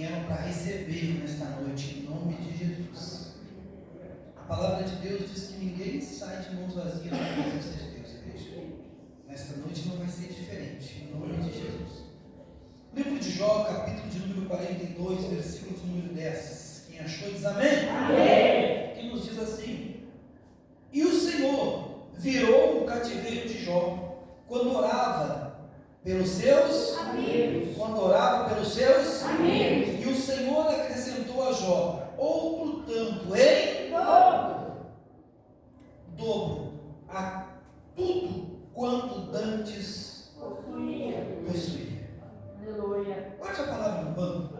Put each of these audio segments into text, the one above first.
vieram para receber nesta noite, em nome de Jesus. A palavra de Deus diz que ninguém sai de mãos vazias na presença de Deus, igreja. Nesta noite não vai ser diferente, em nome de Jesus. Livro de Jó, capítulo de número 42, versículo de número 10. Quem achou diz amém? Amém. Que nos diz assim: e o Senhor virou o cativeiro de Jó quando orava pelos seus amigos. Quando orava pelos seus amigos. E o Senhor acrescentou a Jó outro tanto em dobro a tudo quanto dantes possuía. Aleluia. Guarde a palavra no banco.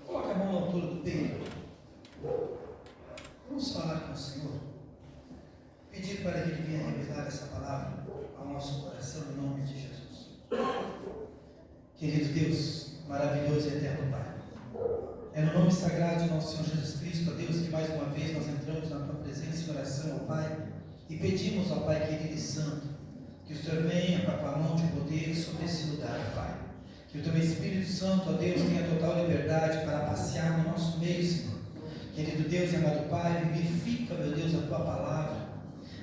Coloque a mão na altura do peito. Vamos falar com o Senhor. Pedir para que Ele venha revelar essa palavra ao nosso coração em nome de Jesus. Querido Deus, maravilhoso e eterno Pai, é no nome sagrado de nosso Senhor Jesus Cristo, ó Deus, que mais uma vez nós entramos na Tua presença em oração, ó Pai, e pedimos, ó Pai querido e santo, que o Senhor venha com a Tua mão de poder sobre esse lugar, ó Pai. Que o Teu Espírito Santo, ó Deus, tenha total liberdade para passear no nosso meio, Senhor. Querido Deus e amado Pai, vivifica, meu Deus, a Tua palavra.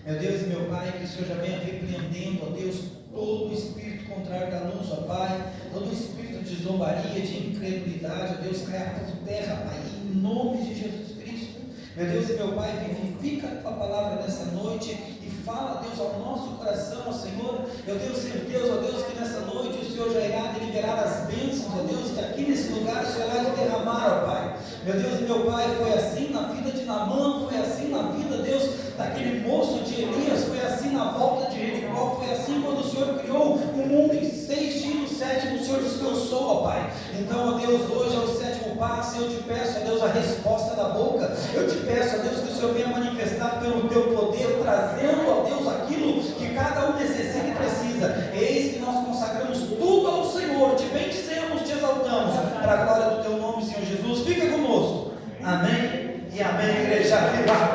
Meu Deus e meu Pai, que o Senhor já venha repreendendo, ó Deus, todo o espírito contrário da luz, ó Pai, todo o espírito de zombaria, de incredulidade, ó Deus, caia por terra, Pai, em nome de Jesus Cristo. Meu Deus e meu Pai, vivifica a Tua palavra nessa noite e fala, Deus, ao nosso coração, ó Senhor. Meu Deus, Senhor Deus, ó Deus, que nessa noite o Senhor já irá liberar as bênçãos, ó Deus, que aqui nesse lugar o Senhor irá derramar, ó Pai. Meu Deus e meu Pai, foi assim na vida de Naamã, foi assim na vida, Deus, daquele moço de Elias, foi assim na volta de Jericó, foi assim quando o Senhor criou o mundo em 6 dias, no 7º o Senhor descansou, ó Pai. Então, ó Deus, hoje é o 7º passo, eu te peço, ó Deus, a resposta da boca. Eu te peço, ó Deus, que o Senhor venha manifestar pelo Teu poder, trazendo, ó Deus, aquilo que cada um necessita e precisa. Eis que nós consagramos tudo ao Senhor, te bendizemos, te exaltamos, para a glória do Teu nome, Senhor Jesus. Fica conosco. Amém e amém, igreja viva.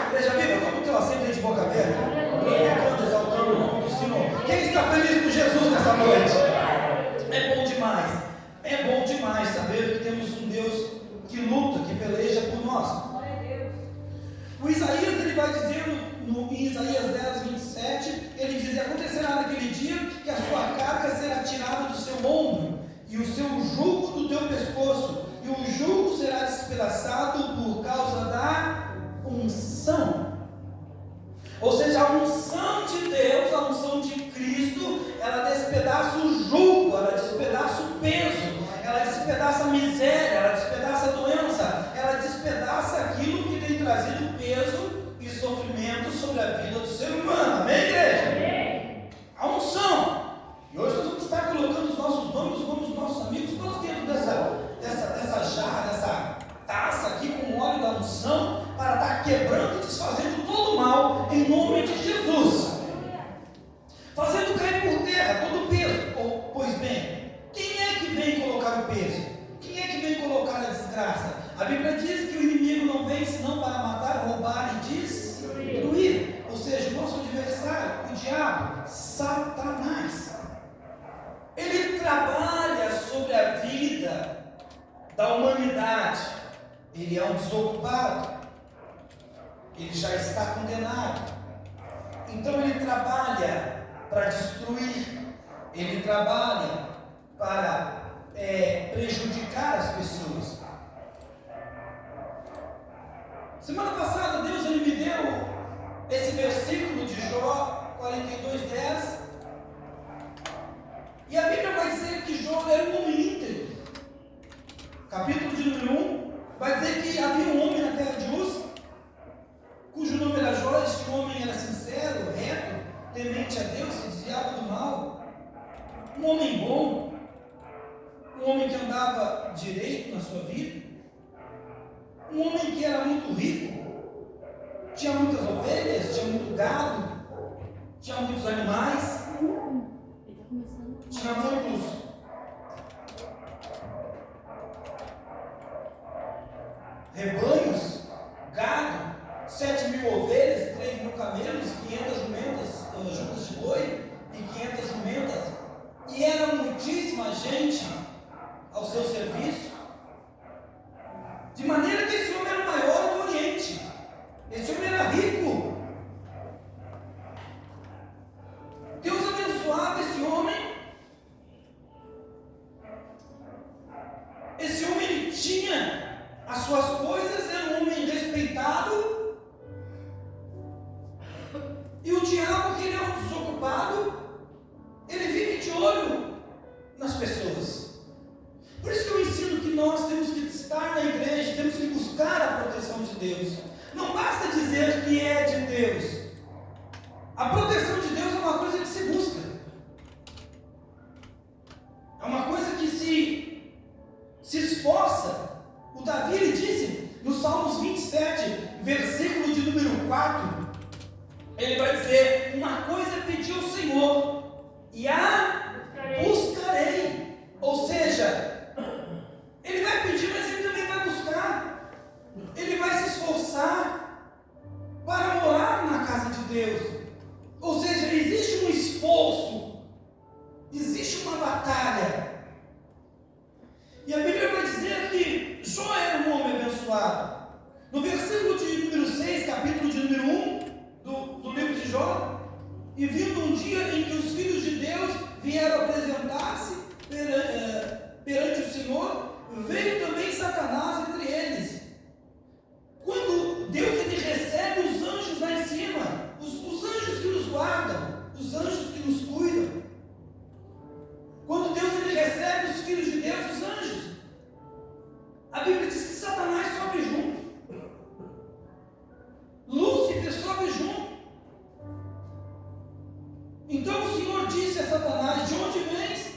Igreja viva, como o teu assento é de boca aberta, glorificando, exaltando o nome do Senhor. Quem está feliz com Jesus nessa noite? É bom demais saber que temos um Deus que luta, que peleja por nós. O Isaías, ele vai dizer em Isaías 10, 27, ele diz: acontecerá naquele dia que a sua carga será tirada do seu ombro e o seu jugo do teu pescoço, e o jugo será despedaçado por causa da unção. Ou seja, a unção de Deus, a unção de Cristo, ela despedaça o jugo, ela despedaça o peso, ela despedaça a miséria, ela despedaça a doença, ela despedaça aquilo que tem trazido peso e sofrimento sobre a vida do ser humano. Amém, igreja? Amém. A unção. E hoje nós vamos estar colocando os nossos nomes, os nomes dos nossos amigos, todos dentro dessa jarra, dessa taça aqui com o óleo da unção, para estar quebrando e desfazendo todo o mal em nome de Jesus, fazendo cair por terra todo o peso. Pois bem, quem é que vem colocar o peso? Quem é que vem colocar a desgraça? A Bíblia diz que o inimigo não vem senão para matar, roubar e destruir. Ou seja, o nosso adversário, o diabo, Satanás, ele trabalha sobre a vida da humanidade. Ele é um desocupado, ele já está condenado. Então ele trabalha para destruir, ele trabalha para prejudicar as pessoas. Semana passada Deus ele me deu esse versículo de Jó 42:10, e a Bíblia vai dizer que Jó era um homem íntegro. Capítulo de número 1 vai dizer que havia um homem na terra de Uz, cujo nome era Jó. Este homem era sincero, reto, temente a Deus, se desviava do mal, um homem bom, um homem que andava direito na sua vida, um homem que era muito rico, tinha muitas ovelhas, tinha muito gado, tinha muitos animais, tinha muitos rebanhos, gado, 7.000 ovelhas, 3.000 camelos, 500 jumentas, juntas de boi e 500 seu serviço. De maneira que esse homem era o maior do Oriente. Esse homem era rico. Deus abençoava esse homem. Esse homem, ele tinha as suas coisas, era um homem respeitado. E o diabo, que ele é um desocupado, ele vive de olho nas pessoas. Por isso que eu ensino que nós temos que estar na igreja, temos que buscar a proteção de Deus. Não basta dizer que é de Deus. A proteção de Deus é uma coisa que se busca. É uma coisa que se esforça. O Davi, ele disse no Salmos 27, versículo de número 4, ele vai dizer: uma coisa pedi ao Senhor e a buscarei. Ou seja, ele vai pedir, mas ele também vai buscar. Ele vai se esforçar para morar na casa de Deus. Ou seja, existe um esforço, existe uma batalha. E a Bíblia vai dizer que Jó era um homem abençoado. No versículo de número 6, capítulo de número 1 do livro de Jó: e vindo um dia em que os filhos de Deus vieram apresentar-se perante o Senhor, veio também Satanás entre eles. Quando Deus, ele recebe os anjos lá em cima, os anjos que nos guardam, os anjos que nos cuidam. Quando Deus, ele recebe os filhos de Deus, os anjos, a Bíblia diz que Satanás sobe junto. Lúcifer sobe junto. Então o Senhor disse a Satanás: de onde vens?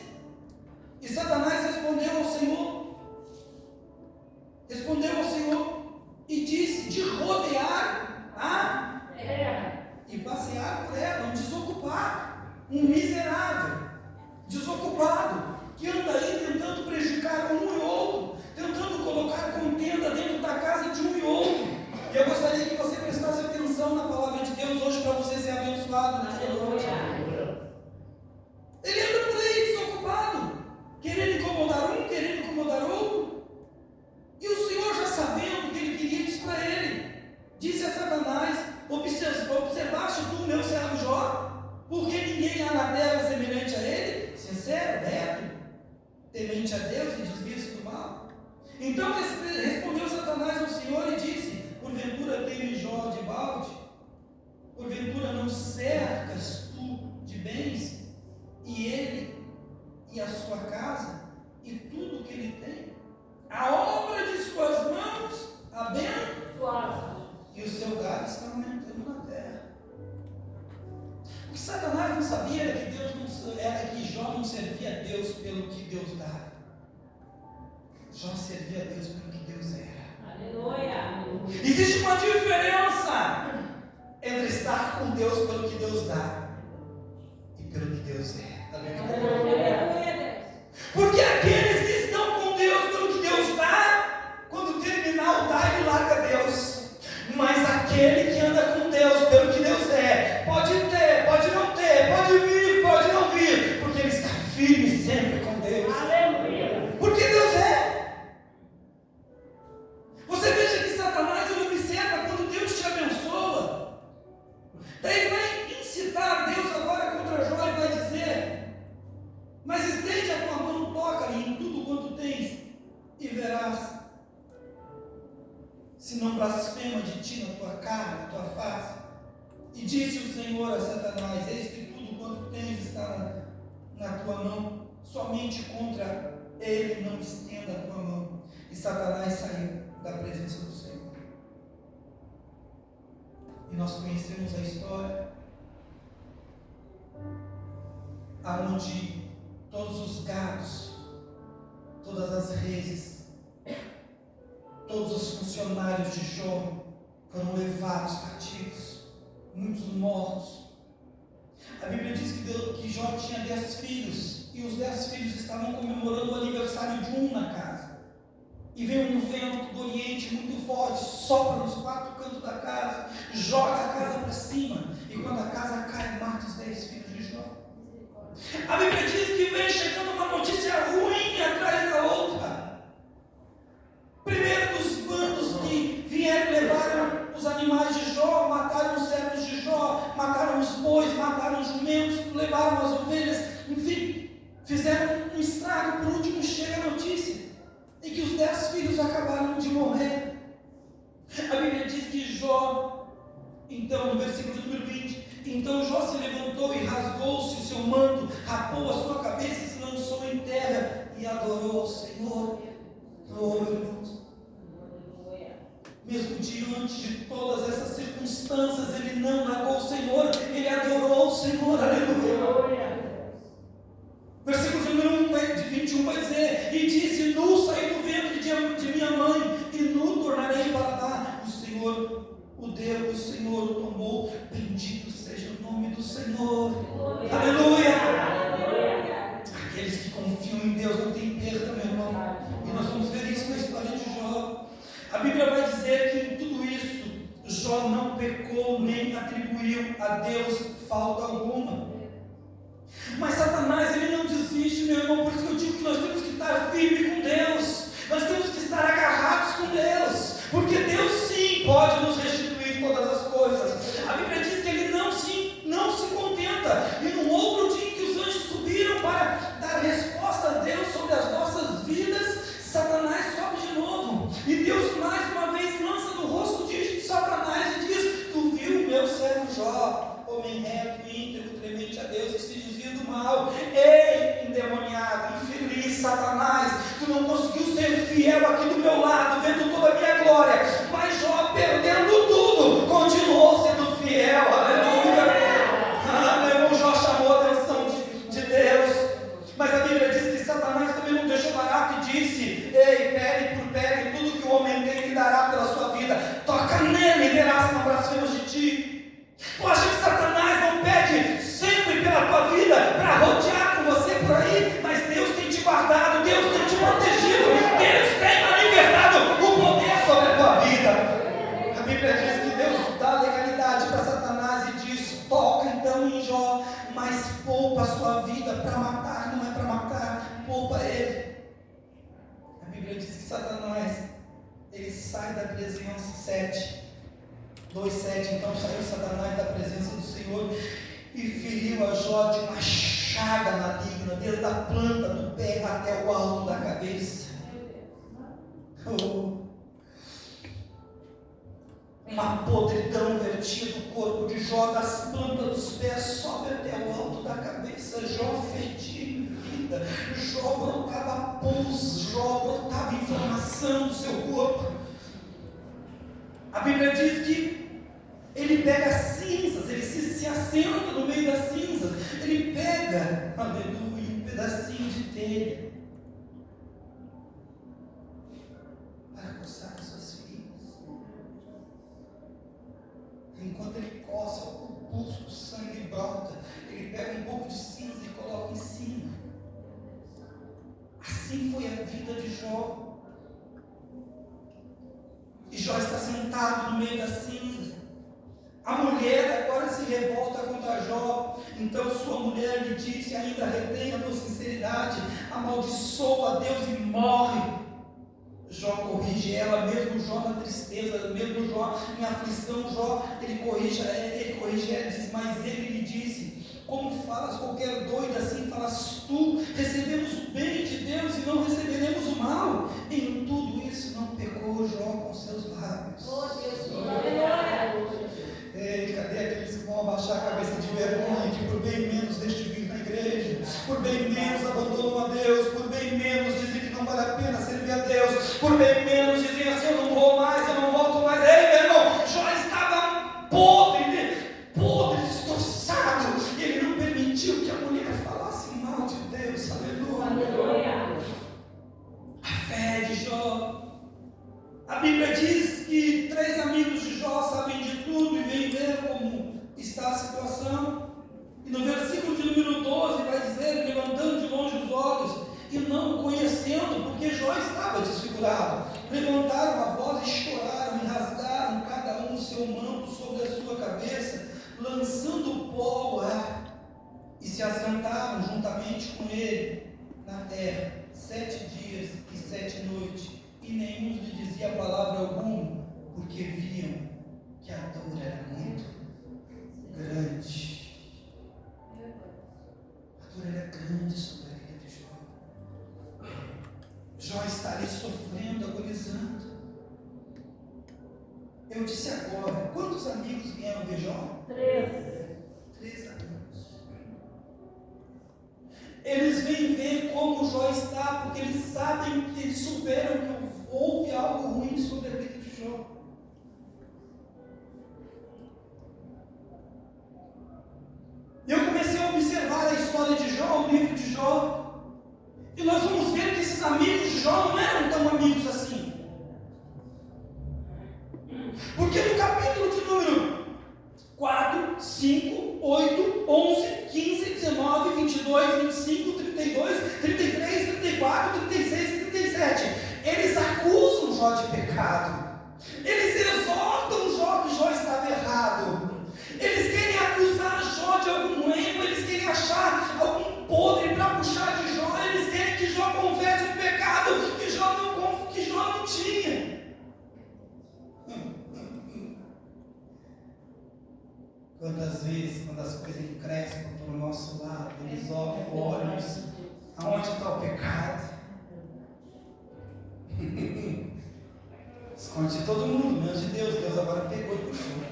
E Satanás respondeu ao Senhor, e disse: de rodear a terra e passear por ela. Um desocupado, um miserável, desocupado, que anda aí tentando prejudicar um e outro, tentando colocar contenda dentro da casa de um e outro. E eu gostaria que você prestasse atenção na palavra de Deus hoje, para você ser abençoado nessa noite. Ele anda por aí desocupado, querendo incomodar um, querendo incomodar outro. E o Senhor, já sabendo o que ele queria, disse para ele, disse a Satanás: observaste tu, meu servo Jó? Porque ninguém há na terra semelhante a ele, sincero, reto, temente a Deus e desvia-se do mal. Então respondeu Satanás ao Senhor e disse: porventura teme Jó de balde? Porventura não cercas tu de bens, e ele e a sua casa, e tudo o que ele tem? A obra de suas mãos abençoada, e o seu gado está aumentando na terra. O que Satanás não sabia era que Jó não servia a Deus pelo que Deus dava. Jó servia a Deus pelo que Deus era. Aleluia! Existe uma diferença entre estar com Deus pelo que Deus dá e pelo que Deus é. Aleluia! Porque aqueles que estão com Deus pelo que Deus dá, quando terminar o dar, ele larga Deus. Mas aquele que anda com Deus pelo que Deus é, pode ter, pode não ter, pode vir, pode não vir, porque ele está firme sempre com Deus. Aleluia! Porque Deus é. Você veja que Satanás, ele observa quando Deus te abençoa. Daí ele vai incitar Deus agora contra Jó e vai dizer: mas estende a tua mão, toca-lhe em tudo quanto tens, e verás se não blasfema de ti na tua cara, na tua face. E disse o Senhor a Satanás: eis que tudo quanto tens está na tua mão, somente contra ele não estenda a tua mão. E Satanás saiu da presença do Senhor. E nós conhecemos a história aonde todos os gados, todas as reses, todos os funcionários de Jó foram levados cativos, muitos mortos. A Bíblia diz que Jó tinha 10 filhos, e os 10 filhos estavam comemorando o aniversário de um na casa. E veio um vento do Oriente muito forte, sopra nos 4 cantos da casa, joga a casa para cima, e quando a casa cai, mata os 10 filhos de Jó. A Bíblia diz que vem chegando uma notícia ruim atrás da outra. levaram as ovelhas, enfim, fizeram um estrago. Por último chega a notícia em que os 10 filhos acabaram de morrer. A Bíblia diz que Jó, então no versículo número 20, então Jó se levantou e rasgou-se o seu manto, rapou a sua cabeça e se lançou em terra e adorou ao Senhor. Oh, irmãos, mesmo diante de todas essas circunstâncias, ele não negou o Senhor, ele adorou o Senhor. Aleluia. Versículo número 21 vai dizer: e disse: nu saí do ventre de minha mãe, e nu tornarei para lá. O Senhor o deu, o Senhor o tomou. Bendito seja o nome do Senhor. Aleluia. Aqueles que confiam em Deus não têm perda, meu irmão. E nós vamos ver isso na história de Jó. A Bíblia vai dizer que em tudo isso Jó não pecou nem atribuiu a Deus falta alguma. Mas Satanás, ele não desiste, meu irmão. Por isso que eu digo que nós temos que estar firmes com Deus, nós temos que estar agarrados com Deus, porque Deus sim pode nos restituir todas as coisas. A Bíblia diz que ele não se contenta. E no outro dia em que os anjos subiram para dar resposta a Deus sobre as nossas vidas, Satanás sobe de novo, e Deus mais uma vez lança no rosto de Satanás e diz: tu viu o meu servo Jó, homem reto, íntegro, temente a Deus, que se desvia do mal. Ei, endemoniado, infeliz Satanás, tu não conseguiu ser fiel aqui do meu lado, vendo toda a minha glória, mas Jó, perdendo tudo, continuou sendo fiel. Aleluia. Meu irmão, Jó chamou a atenção de Deus. Mas a Bíblia diz que Satanás também não deixou barato e disse: ei, pele por pele, tudo que o homem tem lhe dará pela sua vida, toca nele e verás que não blasfemas de ti. Tu acha que Satanás não pede sempre pela tua vida para rodear com você por aí? Mas Deus tem te guardado, Deus tem te protegido, Deus tem manifestado o poder sobre a tua vida. A Bíblia diz que Deus dá legalidade para Satanás e diz: toca então em Jó, mas poupa a sua vida. Para matar, não é para matar, poupa ele. A Bíblia diz que Satanás, ele sai da presença, 2:7, então saiu Satanás da presença do Senhor e feriu a Jó de uma chaga maligna, desde a planta do pé até o alto da cabeça. Uma podridão vertia do corpo de Jó, das plantas dos pés, sobe até o alto da cabeça. Jó fedia em vida, Jó brotava pus, Jó brotava inflamação do seu corpo. A Bíblia diz que ele pega cinzas, ele se assenta no meio das cinzas, ele pega, aleluia, um pedacinho de telha para coçar as suas feridas. Enquanto ele coça o pulso, o sangue brota, ele pega um pouco de cinza e coloca em cima. Assim foi a vida de Jó. E Jó está sentado no meio das cinzas. A mulher agora se revolta contra Jó. Então sua mulher lhe disse: ainda retém a tua sinceridade, amaldiçoa a Deus e morre. Jó corrige ela, mesmo Jó na tristeza, mesmo Jó em aflição, Jó, ele corrige ela, diz: mas ele lhe disse: como falas qualquer doido, assim falas tu. Recebemos o bem de Deus e não receberemos o mal. Em tudo isso não pecou Jó com seus lábios. Oh, Deus, ei, cadê aqueles que vão abaixar a cabeça de vergonha, que por bem menos deixam de vir na igreja, por bem menos abandonam a Deus, por bem menos dizem que não vale a pena servir a Deus, por bem menos dizem assim: eu não vou mais, eu não volto mais. Ei, meu irmão, Jó estava podre, destroçado, e ele não permitiu que a mulher falasse mal de Deus. Aleluia. A fé de Jó. A Bíblia diz que 3 amigos de Jó sabem de tudo e vêm ver como está a situação. E no versículo de número 12 vai dizer: levantando de longe os olhos e não o conhecendo, porque Jó estava desfigurado, levantaram a voz e choraram e rasgaram cada um o seu manto sobre a sua cabeça, lançando pó ao ar, e se assentaram juntamente com ele na terra 7 dias e 7 noites, e nenhum lhe dizia palavra alguma, porque viam que a dor era muito grande. ali sofrendo, agonizando. Eu disse agora, quantos amigos vieram ver Jó? 3 amigos. Eles vêm ver como Jó está, porque eles sabem que eles souberam que houve algo ruim sobre a vida de Jó. Eu comecei a observar a história de Jó, o livro de Jó, e nós vamos ver que esses amigos de Jó não eram tão amigos assim. Porque no capítulo de número 4, 5, 8, 11, 15, 19, 22, 25, 32, 33, 34, 36 e 37, eles acusam Jó de pecado. Eles exortam Jó que Jó estava errado. Eles querem acusar Jó de algum erro, eles querem achar algum podre para puxar de Jó, eles querem que Jó confesse o pecado que Jó não tinha. Quantas vezes, quando as coisas crescem para o nosso lado, eles olham e dizem, aonde está o pecado? Esconde todo mundo, menos de Deus. Deus agora pegou e puxou.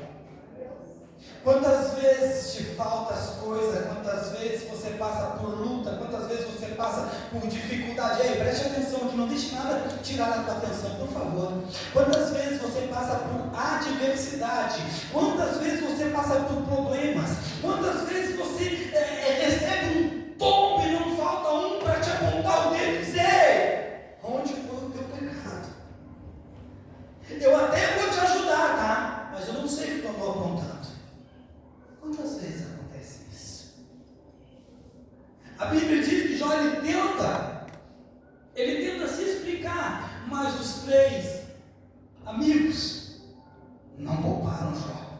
Quantas vezes te faltam as coisas, quantas vezes você passa por luta, quantas vezes você passa por dificuldade. Ei, preste atenção aqui, não deixe nada tirar a tua atenção, por favor. Quantas vezes você passa por adversidade, quantas vezes você passa por problemas, quantas vezes você recebe um tombo e não falta um para te apontar o dedo e dizer, onde foi o teu pecado? Eu até vou te ajudar, tá? Mas eu não sei o que eu estou apontando. Quantas vezes acontece isso? A Bíblia diz que Jó ele tenta se explicar, mas os 3 amigos não pouparam Jó.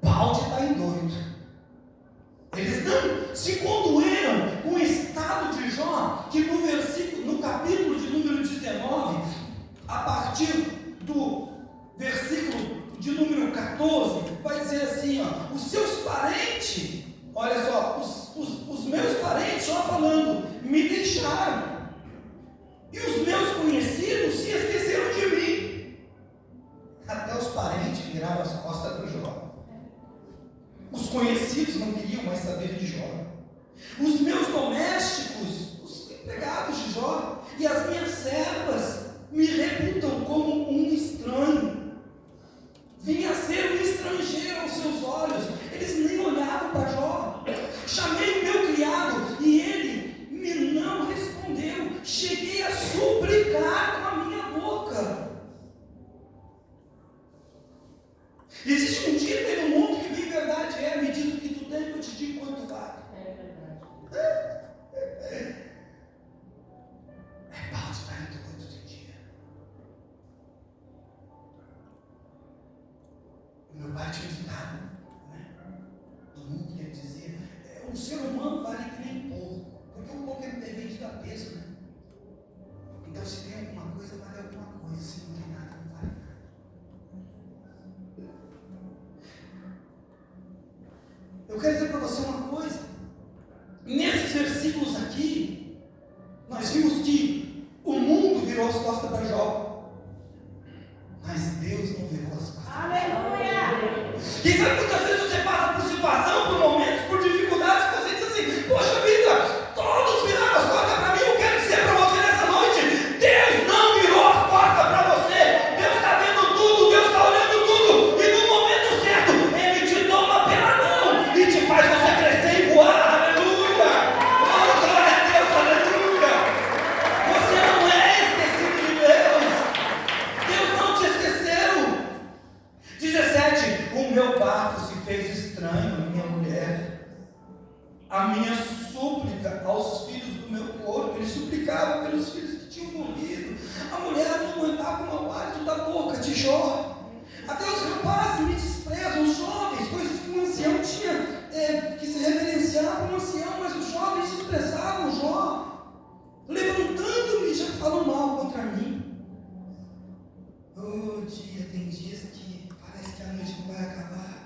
Balde está em doido. Eles não se condoeram com o estado de Jó, que no capítulo de número 19, a partir do versículo de número 14, vai dizer assim, ó, os seus parentes, olha só, os meus parentes, só falando, me deixaram, e os meus conhecidos se esqueceram de mim. Até os parentes viraram as costas para Jó. Os conhecidos não queriam mais saber de Jó. Os meus domésticos, os empregados de Jó, e as minhas servas me reputam como um estranho. Vinha a ser um estrangeiro aos seus olhos. Eles nem olhavam para Jó. Chamei o meu criado e ele me não respondeu. Cheguei a suplicar com a minha boca. Existe um dito aí no mundo que bem verdade é: me diz o que tu tem que eu te digo quanto vale. É verdade. É balde para muito quanto tem dinheiro. Meu pai tinha ditado, né? Todo mundo quer dizer, o ser humano vale que nem porco, porque o porco é vendido a peso, né? Então se tem alguma coisa, vale alguma coisa, se não tem nada, não vale nada. Eu quero dizer para você uma coisa, nesses versículos aqui, nós vimos que o mundo virou as costas para Jó, mas Deus não virou as costas. Aleluia! E sabe, muitas vezes você passa por situação, por momentos, por dificuldades, que você diz assim, poxa vida, todos viraram as costas para mim. Eu quero dizer para você nessa noite, Deus não virou as costas para você. Deus está vendo tudo, Deus está olhando tudo, e no momento certo, Ele te toma pela mão e te faz você crescer e voar. Aleluia! Oh, glória a Deus, aleluia! Você não é esquecido de Deus. Deus não te esqueceu. 17, o meu parto se fez estranho à minha mulher, a minha súplica aos filhos do meu corpo. Ele suplicava pelos filhos que tinham morrido. A mulher não aguentava o mau hálito da boca de Jó. Até os rapazes me desprezam, os jovens, coisas que um ancião tinha que se reverenciar como um ancião, mas os jovens desprezavam Jó, levantando-me já falam mal contra mim. Oh dia, tem dias que parece que a noite não vai acabar.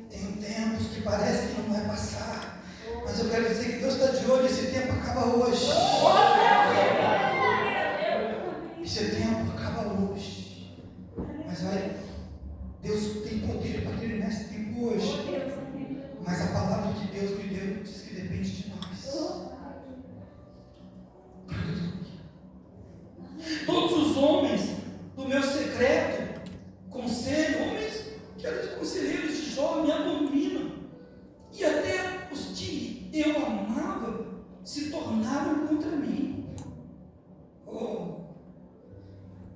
Tem tempos que parece que não vai passar. Mas eu quero dizer que Deus está de olho, esse tempo acaba hoje. amava se tornaram contra mim. Oh,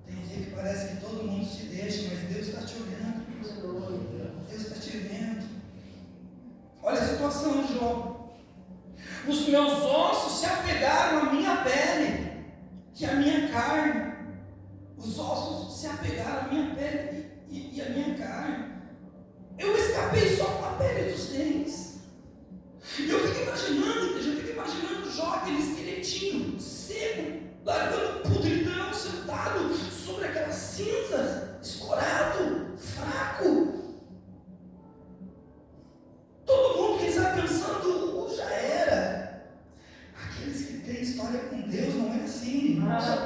tem dia que parece que todo mundo te deixa, mas Deus está te olhando. Deus está te vendo. Olha a situação de Jó. Os meus ossos se apegaram à minha pele, que é a minha carne. Os ossos se apegaram à minha pele e à minha carne. Eu escapei só com a pele dos dentes. E eu fico imaginando Jó, aquele esqueletinho seco, largando podridão, sentado sobre aquelas cinzas, escorado, fraco. Todo mundo que está pensando, já era. Aqueles que têm história com Deus não é assim. Não é assim.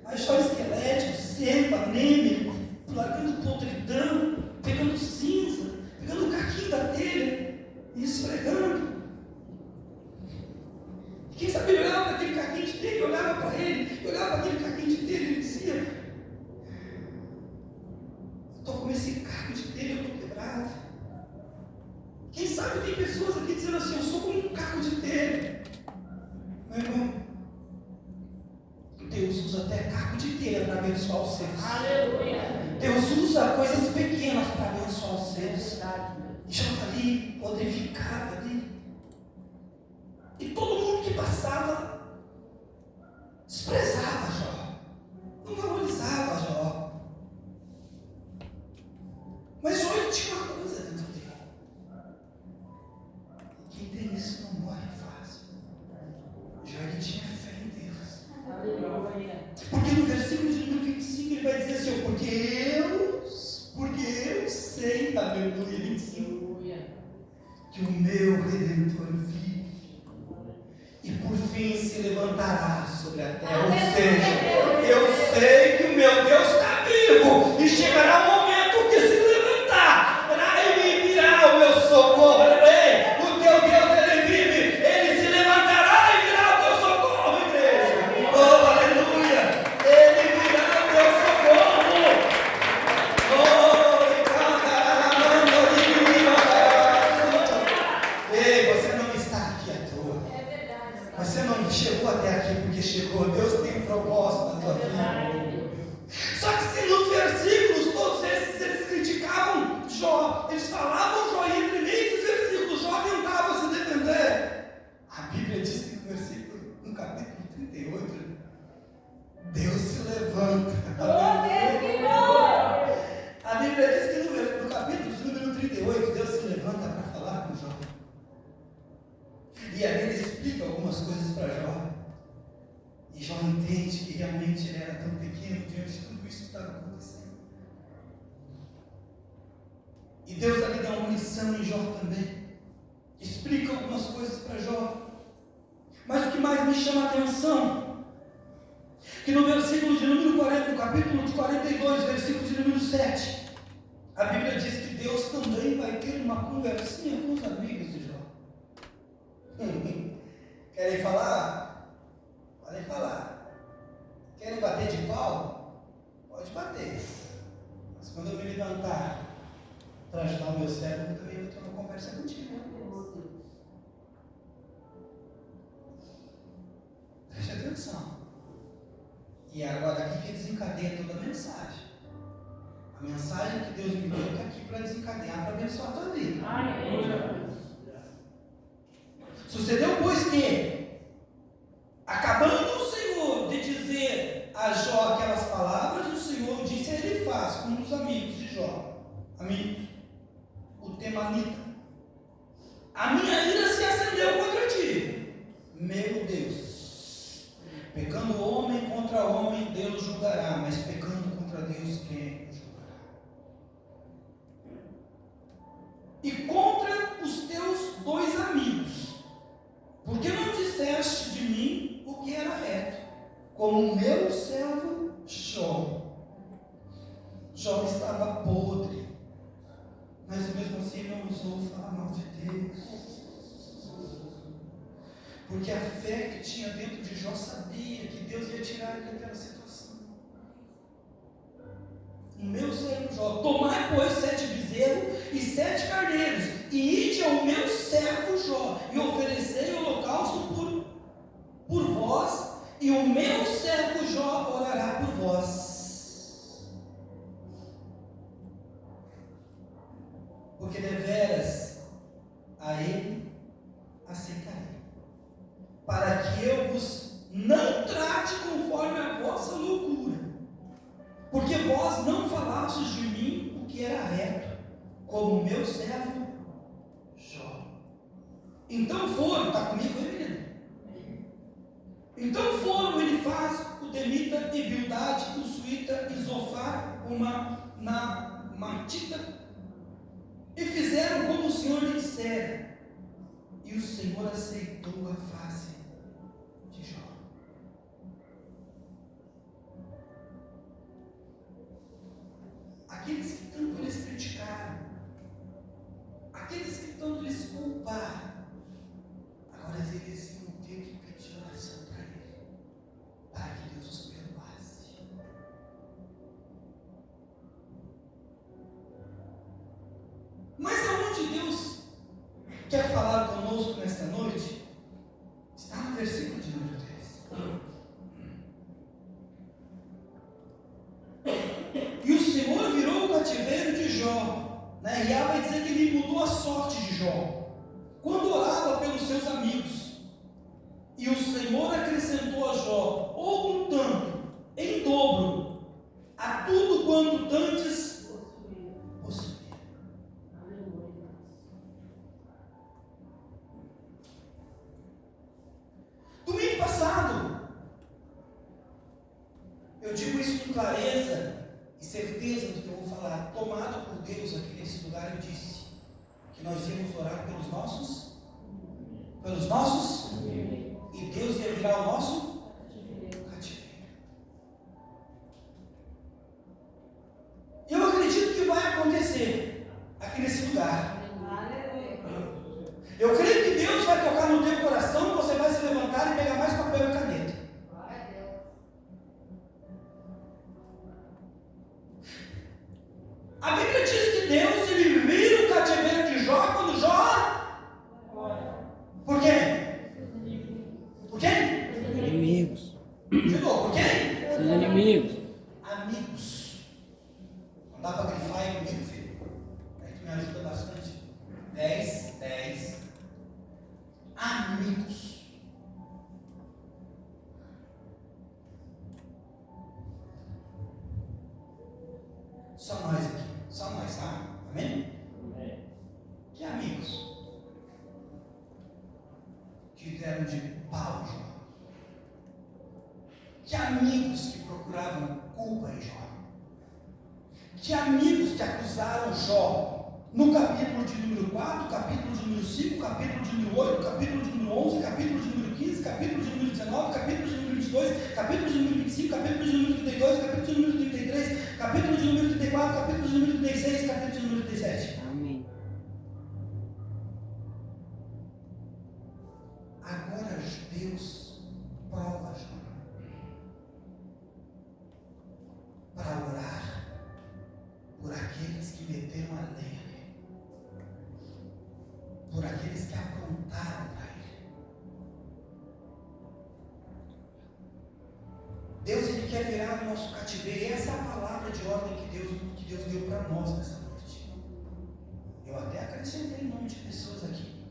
Mas Jó esquelético, seco, anêmico, largando podridão, pegando cinza, pegando o caquinho da telha e esfregando. E quem sabe ele olhava para aquele caquinho de telha, olhava para ele, olhava para aquele caquinho de telha e dizia: estou com esse caco de telha, eu estou quebrado. Quem sabe tem pessoas aqui dizendo assim: eu sou como um caco de telha. Meu irmão, Deus usa até caco de telha para abençoar os seus. Aleluia. Deus usa coisas pequenas para abençoar os seus. Já está ali, podrificado ali. E todo mundo que passava desprezava Jó, não valorizava Jó. Mas Jó tinha uma coisa dentro dele. E quem tem isso não morre fácil. Jó tinha fé em Deus. Aleluia. Porque no versículo de número 25 ele vai dizer assim: porque eu sei, aleluia, 25, que o meu Redentor vive e por fim se levantará sobre a terra. Ou seja, eu sei que o meu Deus está vivo e chegará o momento que se levantar e me virá o meu socorro. Ei, o teu Deus, ele vive, ele se levantará e virá o teu socorro, igreja. Oh, aleluia, ele virá o teu socorro. Ei, você não está aqui à toa. Você não chegou até aqui porque chegou. Deus tem um propósito na tua vida. Só que se nos versículos todos esses eles criticavam Jó, eles falavam Jó, e entre esses versículos Jó tentava se defender. A Bíblia diz que no capítulo 38, Deus se levanta. A Bíblia diz que no capítulo de número 38, Deus se levanta para falar com Jó. E aí ele explica algumas coisas para Jó. E Jó entende que realmente ele era tão pequeno diante de tudo isso que estava acontecendo. E Deus ali dá uma lição em Jó também. Explica algumas coisas para Jó. Mas o que mais me chama a atenção, que no versículo de número 40, no capítulo de 42, versículo de número 7, a Bíblia diz que Deus também vai ter uma conversinha com os amigos de Jó. Querem falar? Podem falar. Querem bater de pau? Pode bater. Mas quando eu me levantar para ajudar o meu cérebro, eu também vou ter uma conversa contigo. Preste atenção. E agora aqui que desencadeia toda a mensagem. A mensagem que Deus me deu está aqui para desencadear, para abençoar a tua vida. Sucedeu, pois, que, acabando o Senhor de dizer a Jó aquelas palavras, o Senhor disse a Elifaz, um dos amigos de Jó, o temanita: a minha ira se acendeu contra ti, meu Deus. Pecando homem contra homem, Deus julgará, mas pecando contra Deus, quem julgará? E contra os teus dois amigos, porque não disseste de mim o que era reto, como o meu servo Jó. Jó estava podre, mas mesmo assim não ousou falar mal de Deus. Porque a fé que tinha dentro de Jó sabia que Deus ia tirar ele daquela situação. O meu servo Jó: tomai, pois, 7 bezerros e 7 carneiros, e ide ao meu servo vós, e o meu servo Jó orará por vós. Porque deveras a ele aceitarei, para que eu vos não trate conforme a vossa loucura, porque vós não falastes de mim o que era reto, como o meu servo Jó. Então foram, está comigo aí, menino? Então foram Elifaz, o Temita, e Bildade, o Suíta, e Zofar, na Matita, e fizeram como o Senhor lhe dissera, e o Senhor aceitou a face de Jó. Aqueles que tanto eles criticaram, aqueles que tanto eles culparam, agora eles iam ter que pedir oração para ele, para que Deus os perdoasse. Mas aonde Deus quer falar conosco nesta noite, está no versículo de número 3. E o Senhor virou o cativeiro de Jó, né? E ela vai dizer que ele mudou a sorte de Jó, quando orava pelos seus amigos. E o Senhor acrescentou a Jó outro tanto, em dobro, a tudo quanto dantes possuía. Domingo passado, eu digo isso com clareza e certeza do que eu vou falar. Tomado por Deus aqui nesse lugar, eu disse que nós íamos orar pelos nossos, e Deus ia virar o nosso cativeiro. Eu acredito que vai acontecer aqui nesse lugar. Eu creio que Deus vai tocar no teu coração e você vai se levantar e pegar mais papel e caneta. A Bíblia diz que Deus ele vira o cativeiro de Jó quando Jó. Por quê? Por quê? Inimigos. De novo, por quê? Seus inimigos. Amigos. Não dá para grifar aí comigo, filho? Aí tu me ajuda bastante. 10. Amigos. Só nós aqui. Só nós, tá? Amém? Que amigos que deram de pau Jó. Que amigos que procuravam culpa em Jó. Que amigos que acusaram Jó no capítulo de número 4, capítulo de número 5, capítulo de número 8, capítulo de número 11, capítulo de número 15, capítulo de número 19, capítulo de número 22, capítulo de número 25, capítulo de número 32, capítulo de número 33, capítulo de número 34, capítulo de número 36, capítulo de número 37. Amém. Agora Deus prova Jó para orar por aqueles que meteram a lenha nele, por aqueles que aprontaram para ele. Deus ele quer virar o nosso cativeiro, e essa é a palavra de ordem que Deus deu para nós nessa noite. Eu até acrescentei o nome de pessoas aqui.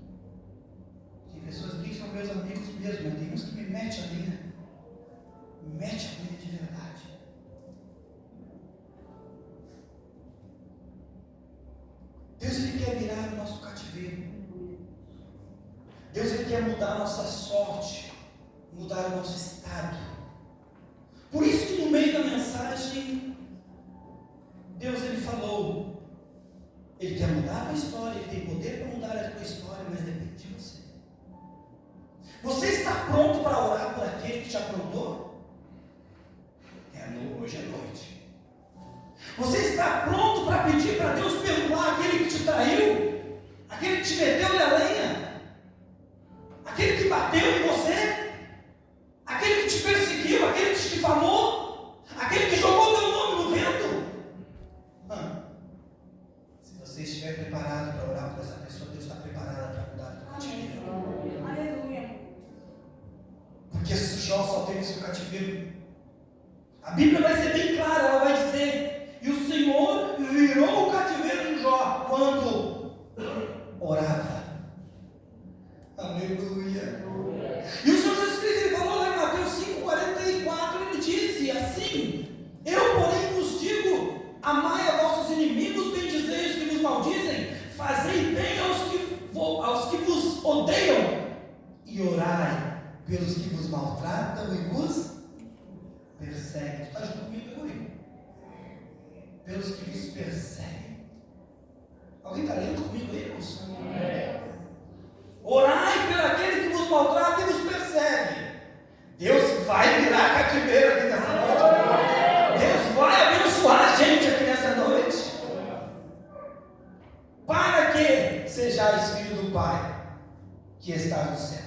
Tem pessoas aqui que são meus amigos mesmo, mas tem uns que me metem a linha. Mete a linha de verdade. Deus ele quer virar o nosso cativeiro. Deus ele quer mudar a nossa sorte, mudar o nosso estado. Por isso que no meio da mensagem, Deus ele falou, ele quer mudar a tua história, ele tem poder para mudar a tua história, mas depende de você. Você está pronto para orar por aquele que te aprontou? Hoje é noite. Você está pronto para pedir para Deus perdoar aquele que te traiu? Aquele que te meteu na lenha? Aquele que bateu em você? Aquele que te perseguiu? Aquele que te difamou? Aquele que jogou teu nome no vento? Se você estiver preparado para orar por essa pessoa, Deus está preparado para mudar o teu cativeiro. Aleluia. Porque Jó talvez o cativeiro. A Bíblia vai ser bem clara, ela vai dizer: e o Senhor virou o cativeiro de Jó quando orava. Aleluia. E o Senhor Jesus Cristo, ele falou lá em Mateus 5,44, ele disse assim: eu, porém, vos digo, amai a vossos inimigos, bendizei os que vos maldizem, fazei bem aos que vos odeiam, e orai pelos que vos maltratam e vos perseguem. Está junto comigo, aleluia? Pelos que vos perseguem. Alguém está lendo comigo aí, irmãos? Orai pelo aquele que vos maltrata e vos persegue. Deus vai virar cativeiro aqui nessa noite. Deus vai abençoar a gente aqui nessa noite. Para que sejais filho do Pai que está nos céus.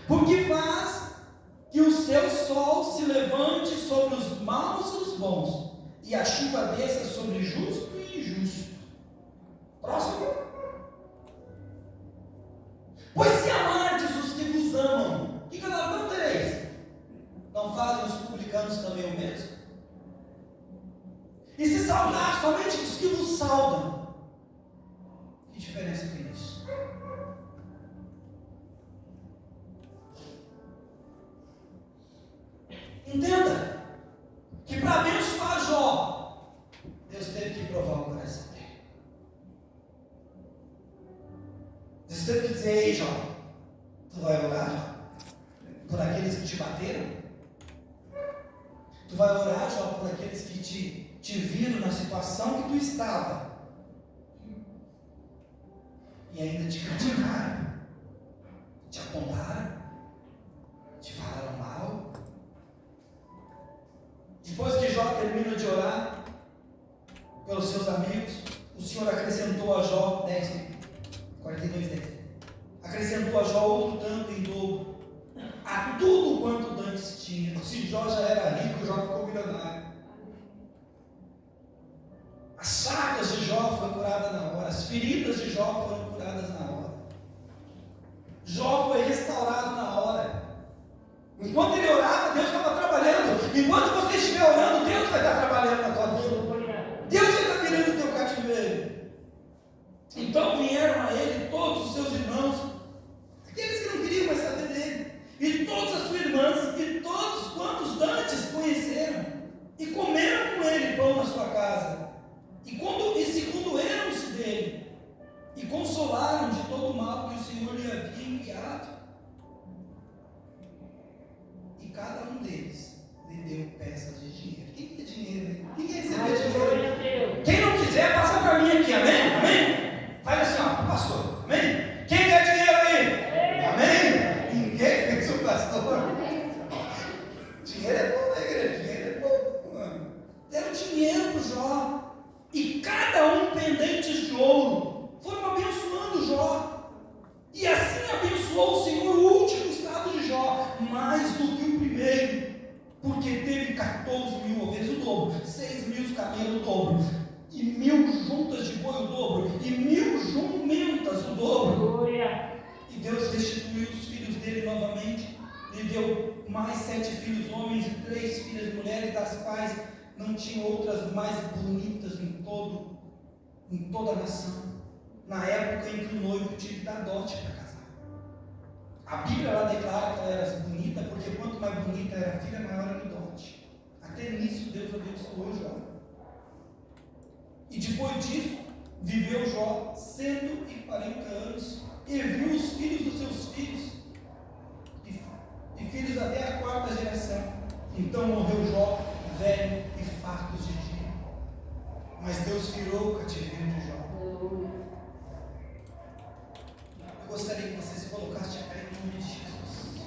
Porque faz que o seu sol se levante sobre os maus e os bons, e a chuva desça sobre justo e injusto. Próximo. Pois se amardes os que vos amam, que galardão tereis? Não fazem os publicanos também o mesmo? E se saudar somente os que vos saudam, que diferença tem isso? Entenda que para abençoar Jó, Deus teve que provar o coração dele. Deus teve que dizer: ei, Jó, tu vai orar, Jó, por aqueles que te bateram? Tu vai orar, Jó, por aqueles que te viram na situação que tu estava e ainda te criticaram, te apontaram, te falaram mal? Depois que Jó termina de orar pelos seus amigos, o Senhor acrescentou a Jó 42:10. Acrescentou a Jó outro tanto em dobro, a tudo quanto dantes tinha. Se Jó já era rico, Jó ficou milionário. As chagas de Jó foram curadas na hora, as feridas de Jó foram curadas na hora. Jó foi restaurado na hora. Enquanto ele orava, Deus estava trabalhando. Enquanto você estiver orando, Deus vai estar trabalhando na tua vida. Deus vai estar querendo o teu cativeiro. Então vieram a ele todos os seus irmãos, aqueles que não queriam mais saber dele, e todas as suas irmãs, e todos quantos dantes conheceram, e comeram com ele pão na sua casa, e se condoeram-se dele, e consolaram de todo o mal que o Senhor lhe havia enviado. E cada um deles lhe deu peças de dinheiro. Quem quer dinheiro? Quem quer receber dinheiro? Quem não quiser, passa para mim aqui, amém? Amém? Faz assim, ó, pastor, amém? Quem quer dinheiro aí? Amém? Ninguém fez o pastor. Dinheiro é bom, né, igreja? Dinheiro é bom, mano. Deram dinheiro para Jó. E cada um pendentes de ouro. Foram abençoando Jó. E assim abençoou o Senhor o último estado de Jó, mais do que o primeiro, porque teve 14.000 ovelhas, o dobro, 6.000 camelos, o dobro, e 1.000 juntas de boi, o dobro, e 1.000 jumentas, o dobro. E Deus restituiu os filhos dele novamente, lhe deu mais 7 filhos homens e 3 filhas mulheres, das quais não tinha outras mais bonitas em toda a nação. Na época em que o noivo tinha que dar dote para casar. A Bíblia ela declara que ela era bonita, porque quanto mais bonita era a filha, maior era o dote. Até nisso Deus abençoou Jó. E depois disso, viveu Jó 140 anos e viu os filhos dos seus filhos, e filhos até a 4ª geração. Então morreu Jó, velho e farto de dia. Mas Deus virou o cativeiro de Jó. Eu gostaria que você se colocasse de pé em nome de Jesus.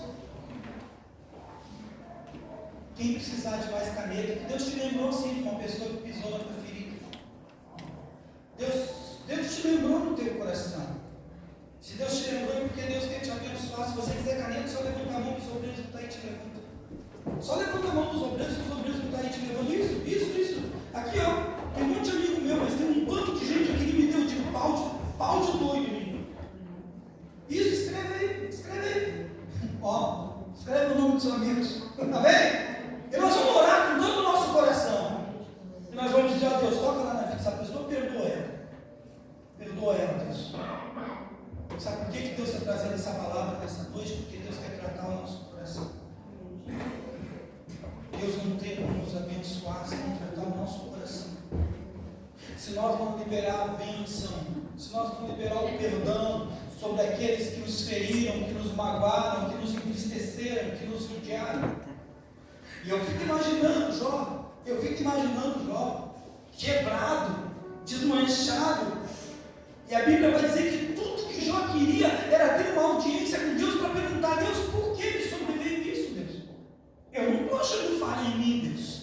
Quem precisar de mais caneta, que Deus te lembrou sim de uma pessoa que pisou na tua ferida. Deus te lembrou no teu coração. Se Deus te lembrou, é porque Deus quer te abençoar. Se você quiser caneta, só levanta a mão que os obreiros não estão aí te levando. Só levanta a mão dos obreiros que os obreiros não estão aí te levando. Isso. Aqui, ó. Tem um monte de amigo meu, mas tem um bando de gente aqui que me deu de pau de doido, menino. Isso, escreve aí. Ó, escreve o nome do muitos amigos. Amém? E nós vamos orar com todo o nosso coração. E nós vamos dizer a Deus, toca lá na vida dessa pessoa, perdoa ela. Perdoa ela, Deus. Sabe por que Deus está trazendo essa palavra nessa noite? Porque Deus quer tratar o nosso coração. Deus não tem como nos abençoar sem tratar o nosso coração. Se nós não liberar a bênção, se nós não liberar o perdão sobre aqueles que nos feriram, que nos magoaram, que nos entristeceram, que nos judiaram. E eu fico imaginando Jó, quebrado, desmanchado. E a Bíblia vai dizer que tudo que Jó queria era ter uma audiência com Deus para perguntar: Deus, por que me sobreveio isso, Deus? Eu não estou achando falha em mim, Deus.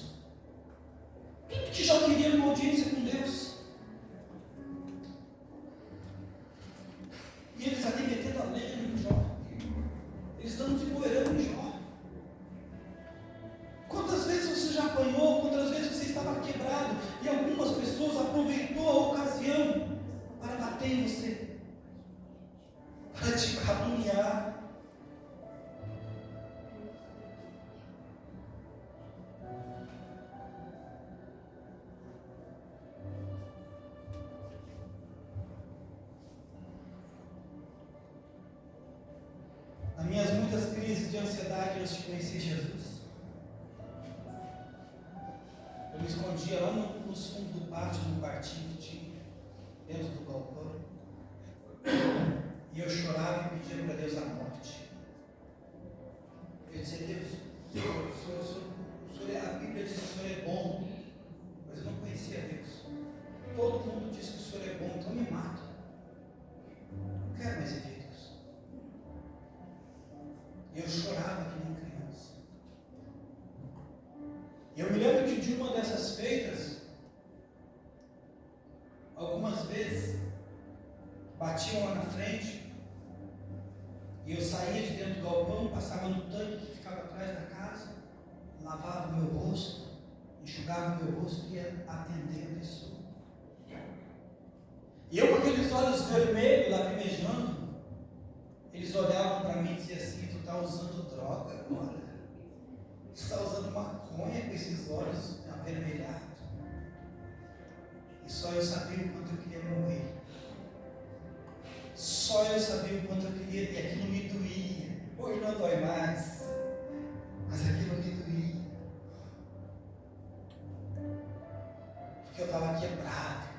Tudo que Jó queria era uma audiência com Deus. E eles ali metendo a lenha em Jó. Eles estão desempoeirando em Jó. Quantas vezes você já apanhou? Quantas vezes você estava quebrado? E algumas pessoas aproveitou a ocasião para bater em você, para te caluniar. Nas minhas muitas crises de ansiedade antes de conhecer Jesus, eu me escondia lá nos fundos do pátio, no quartinho que tinha, dentro do galpão, e eu chorava e pedia para Deus a morte. Eu dizia: Deus, o Senhor é, a Bíblia diz que o Senhor é bom, mas eu não conhecia Deus. Todo mundo diz que o Senhor é bom, então me mata. Não quero mais viver, Deus. E eu chorava que nem criança. E eu me lembro que de uma dessas feitas, algumas vezes batiam lá na frente e eu saía de dentro do galpão, passava no tanque que ficava atrás da casa, lavava o meu rosto, enxugava o meu rosto e ia atender a pessoa. E eu, com aqueles olhos vermelhos, lacrimejando, eles olhavam para mim e diziam assim: tu está usando droga agora? Tu está usando maconha com esses olhos avermelhados? E só eu sabia o quanto eu queria morrer. Só eu sabia o quanto eu queria, e aquilo me doía. Hoje não dói mais, mas aquilo me doía. Porque eu estava quebrado.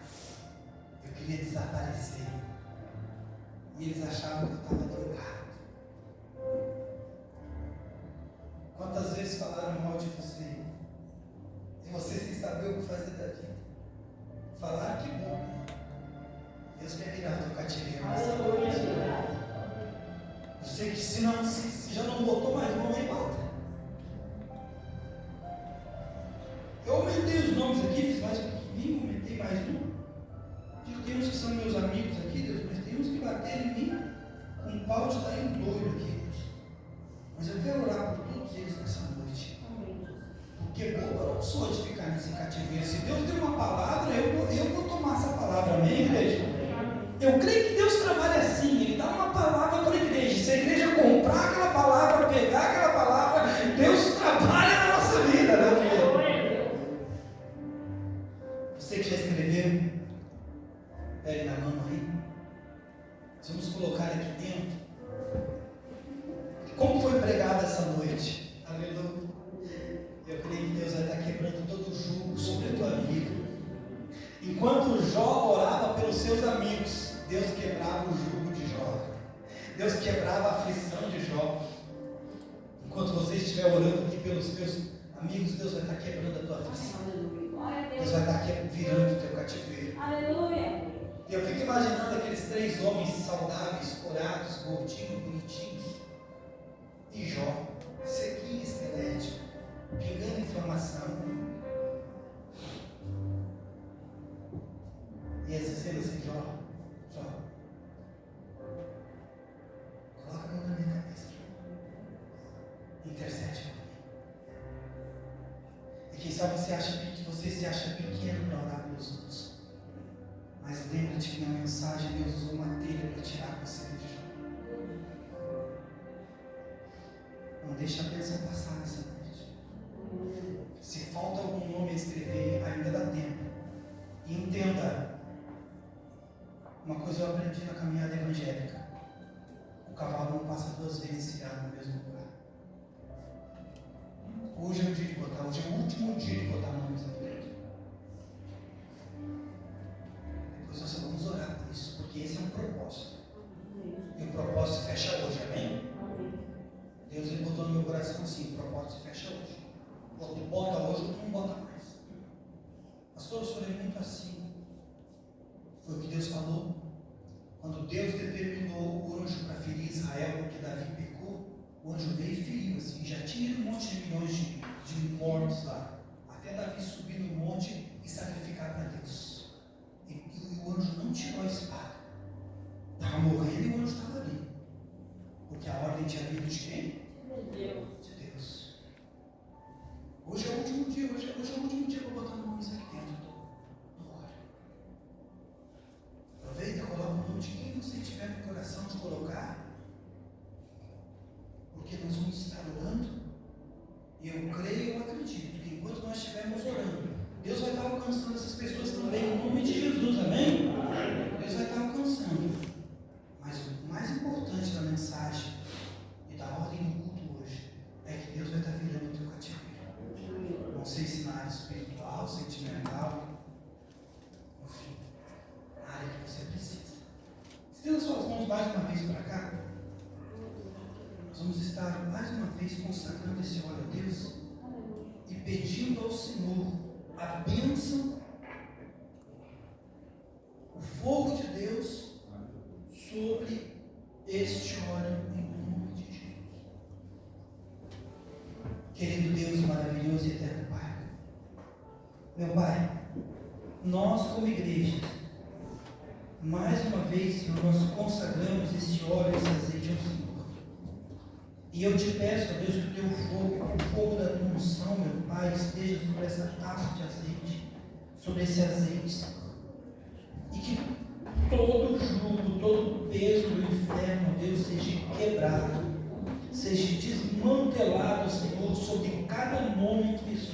Eu queria desaparecer. E eles achavam que eu estava drogado. Quantas vezes falaram mal de você? E você sem saber o que fazer da vida. Falaram que bom. Deus quer virar teu cativeiro nessa noite. Você que se já não botou mais mão aí, bota. Eu aumentei os nomes aqui, fiz mais pequenininho, aumentei mais um. Digo, tem uns que são meus amigos aqui, Deus, mas tem uns que bateram em mim com um pau de dar em doido aqui, Deus. Mas eu quero orar por todos eles nessa noite. Porque boba eu não sou de ficar nesse cativeiro. Se Deus deu uma palavra, eu vou tomar essa palavra, amém, igreja? Eu creio que Deus trabalha assim, Ele dá uma palavra para a igreja. Se a igreja comprar aquela palavra, pegar aquela palavra, Deus trabalha na nossa vida, né, querido? Você que já escreveu, pegue na mão aí. Vamos colocar aqui dentro. Como foi pregada essa noite? Aleluia. Eu creio que Deus vai estar quebrando todo o jugo sobre a tua vida. Enquanto Jó orava pelos seus amigos, Deus quebrava o jugo de Jó. Deus quebrava a aflição de Jó. Enquanto você estiver orando aqui pelos teus amigos, Deus vai estar quebrando a tua aflição. Deus vai estar virando o teu cativeiro. Aleluia. Eu fico imaginando aqueles 3 homens saudáveis, corados, gordinhos, bonitinhos. E Jó, sequinho, esquelético, pingando inflamação. E eles dizendo assim: Jó, coloca a mão na minha cabeça, intercede por mim. E quem sabe você se acha pequeno para orar pelos outros. Mas lembra-te que na mensagem Deus usou uma telha para tirar você de Jó. Não deixa a bênção passar nessa noite. Se falta algum nome a escrever, ainda dá tempo. E entenda, uma coisa eu aprendi na caminhada evangélica: o cavalo não passa 2 vezes cilhado no mesmo lugar. Hoje é o dia de botar, hoje é o último dia de botar nomes aqui dentro. Depois nós vamos orar por isso, porque esse é um propósito. E o propósito se fecha hoje, amém? Deus ele botou no meu coração assim: o propósito se fecha hoje. Ou tu bota hoje ou tu não bota mais. Pastor, eu sou muito assim. Foi o que Deus falou. Quando Deus determinou o anjo para ferir Israel, porque Davi pecou, o anjo veio e feriu, assim, já tinha um monte de milhões de mortos lá, até Davi subir no monte e sacrificar para Deus. E o anjo não tirou a espada. Estava morrendo e o anjo estava ali. Porque a ordem tinha vindo de quem? De Deus. Hoje é o último dia, hoje é o último dia para botar nomes aqui dentro do óleo. Aproveita e coloca o nome de quem você tiver no coração de colocar. Porque nós vamos estar orando. E eu creio, eu acredito que enquanto nós estivermos orando, Deus vai estar alcançando essas pessoas também, em nome de Jesus, amém? Deus vai estar alcançando. Mas o mais importante da mensagem e da ordem do culto hoje é que Deus vai estar virando o teu cativeiro. Não sei se na área espiritual, sentimental, enfim, na área que você precisa. Estenda suas mãos mais uma vez para cá. Nós vamos estar mais uma vez consagrando esse óleo a Deus e pedindo ao Senhor a bênção, o fogo de Deus sobre este óleo em nome de Jesus. Querido Deus maravilhoso e eterno Pai, meu Pai, nós como igreja, mais uma vez, Senhor, nós consagramos esse óleo, esse azeite ao Senhor. E eu te peço, ó Deus, que o teu fogo, o fogo da tua unção, meu Pai, esteja sobre essa taça de azeite, sobre esse azeite, Senhor. E que todo jugo, todo peso do inferno, ó Deus, seja quebrado, seja desmantelado, Senhor, sobre cada nome que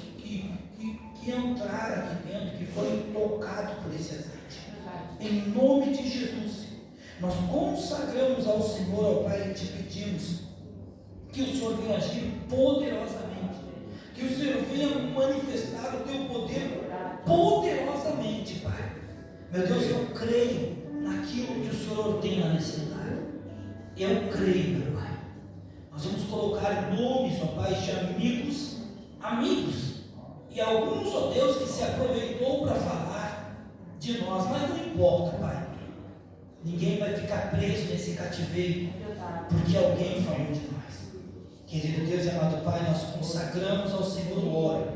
entrar aqui dentro, que foi tocado por esse azeite. Em nome de Jesus, nós consagramos ao Senhor, ao Pai, e te pedimos que o Senhor venha agir poderosamente, que o Senhor venha manifestar o teu poder poderosamente, Pai. Meu Deus, eu creio naquilo que o Senhor ordena nesse lugar. Eu creio, meu Pai. Nós vamos colocar nomes, ó Pai, de amigos, e alguns, ó Deus, que se aproveitou para falar de nós, mas não importa, Pai. Ninguém vai ficar preso nesse cativeiro, porque alguém falou de nós. Querido Deus e amado Pai, nós consagramos ao Senhor o óleo,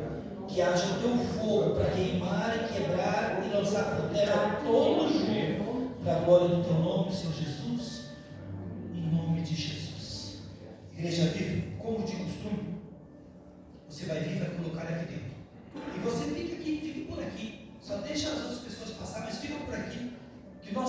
que haja o teu fogo para queimar e quebrar e lançar por terra todo o jugo, para a glória do teu nome, Senhor Jesus, em nome de Jesus. Igreja viva, como de costume, você vai vir e vai colocar aqui dentro. E você fica aqui, fique por aqui, só deixa as outras pessoas passar, mas fica por aqui, que nós